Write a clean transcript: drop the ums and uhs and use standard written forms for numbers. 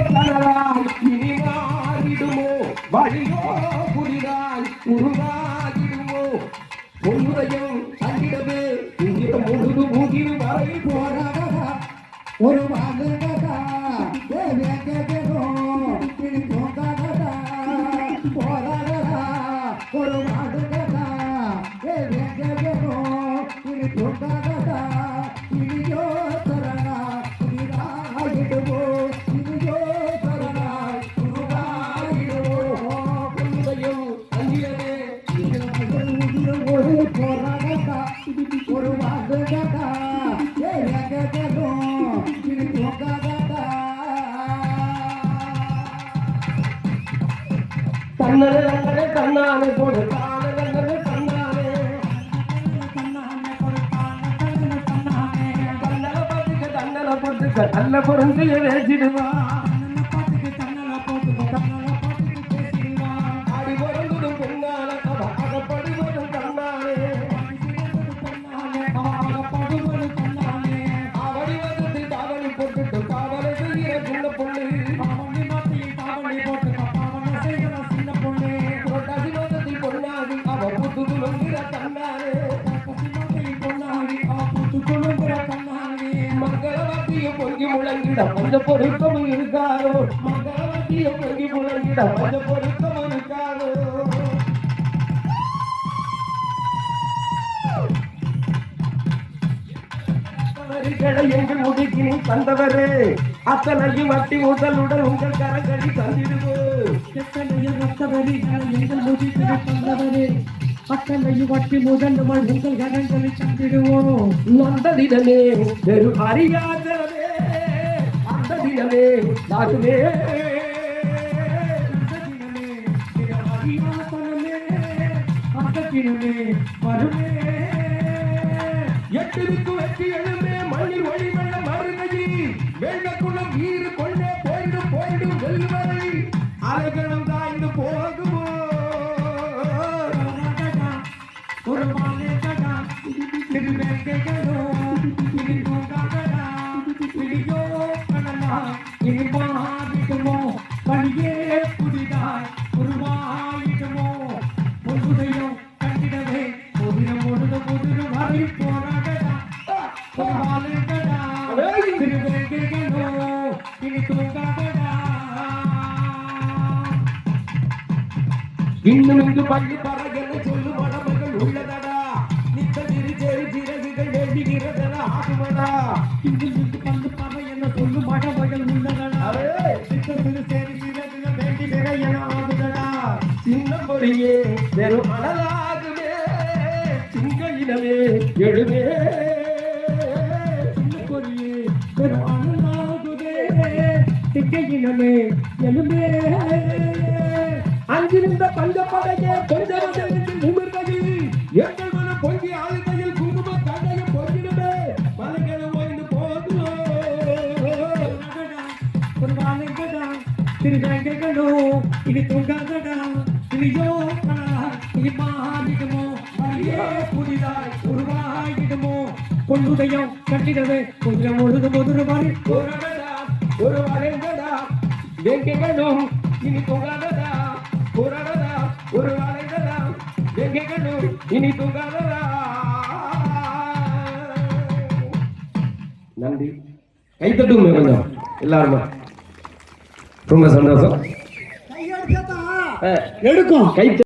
தனதாய் இனி மாறிடுமோ வழியோ புதிதாய் உருவாகிடுமோ பொன்னுரையும் தங்கிடவே இங்கிட முழுது முகில் வரை போராடா ஒரு வாங்கடா போராடா ஒரு வாங்கடா போராடா இனியோ தரணா இதாகிடுமோ இனியோ தரணா உருவாகிடுமோ பொன்னுரையும் தங்கிடவே ஒரு போராடா ஒரு வாங்கடா தன்னலே தன்னாலே போடு தானே தன்னாலே தன்னல போட்டுக்க நல்ல பொருந்து வேச்சிடுவா அடி பொருந்துடும் பெண்ணால அகப்படுவதும் தன்னாலே அவடி வந்து தாவணி போட்டுட்டு காவலை செய்கிற சின்ன பொண்ணு பொங்கி முழங்கிட கொஞ்ச பொருத்தம் இருக்காரோ மகாவதிய பொங்கி முழங்கிட கொஞ்ச பொருத்தம் இருக்காரோ எங்கள் முடிக்கினி தந்தவரே அத்தனையும் வட்டி முதலுடன் உங்கள் கரங்களில் தந்திடுவோ எத்தனையும் ரத்தவரிகளை எங்கள் முடிக்கினி தந்தவரே அத்தனையும் வட்டி முதல் உங்கள் கரங்களில் தந்திடுவோம் நந்ததிடமே வெறும் அறியாதவே அந்ததிடமே நாட்டுமே வருமே எட்டிற்கு வெற்றி எழுமே மண்ணில் ஒளி வெள்ள மருகி வேண்டக்குள்ள வீறு கொண்டே போயிடும் வெல்வரை அலைகளும் தாய்ந்து போகுமோ ஒரு மாலைகடா இது வெக்கைகளோ இது போகாதடா பிடியோ கனலா இது மாறிடுமோ வழியே புதிதாய் உருவாயிடுமோ பொருதையும் கண்டிடவே பொதிரம் பொழுது பொதிரு வரை போராடடா ஒரு மாலைகடா இது வெக்கைகளோ இது தூங்காதடா இன்னும் இங்கு பள்ளி பறகளை சொல்லும் மடமைகள் உள்ளதடா நித்த சிறுச்சேரி சிறகுகள் வேண்டுகிறதா ஆகுமடா இன்னும் இங்கு பள்ளி பறை என சொல்லும் மடமைகள் உள்ளதடா நித்த சிறுச்சேரி சிறகுகள் வேண்டுகிற என ஆகுதடா சின்ன பொறியே வெறும் அனலாகுமே சிங்க இனமே எழுமே சின்ன பொறியே வெறும் அனலாகுதே சிங்க இனமே எழுமே அங்கிருந்த பஞ்சப்படையே கொஞ்சம் நிமிர்ந்ததில் எங்கள் மனம் பொங்கி ஆளுகையில் குங்கும கண்டையும் பொங்கிடுமே மலைகளும் ஓய்ந்து போதும் ஒரு வாழைகடா திருவேங்கைகளோ இது தூங்காதடா இனியோ இது மாறிடுமோ வழியே புதிதாய் உருவாகிடுமோ பொன்னுடையம் கட்டிடவே கொஞ்சம் ஒழுது பொதுரு மாதிரி ஒரு வாழைகடா வேங்கைகளும் இனி தூங்காதடா போராடதா ஒரு வாழைகளா எங்கேகளும் இனி தூங்காததா. நன்றி. கைத்தட்டுமே கொஞ்சம் எல்லாருமே. ரொம்ப சந்தோஷம். எடுக்கும் கை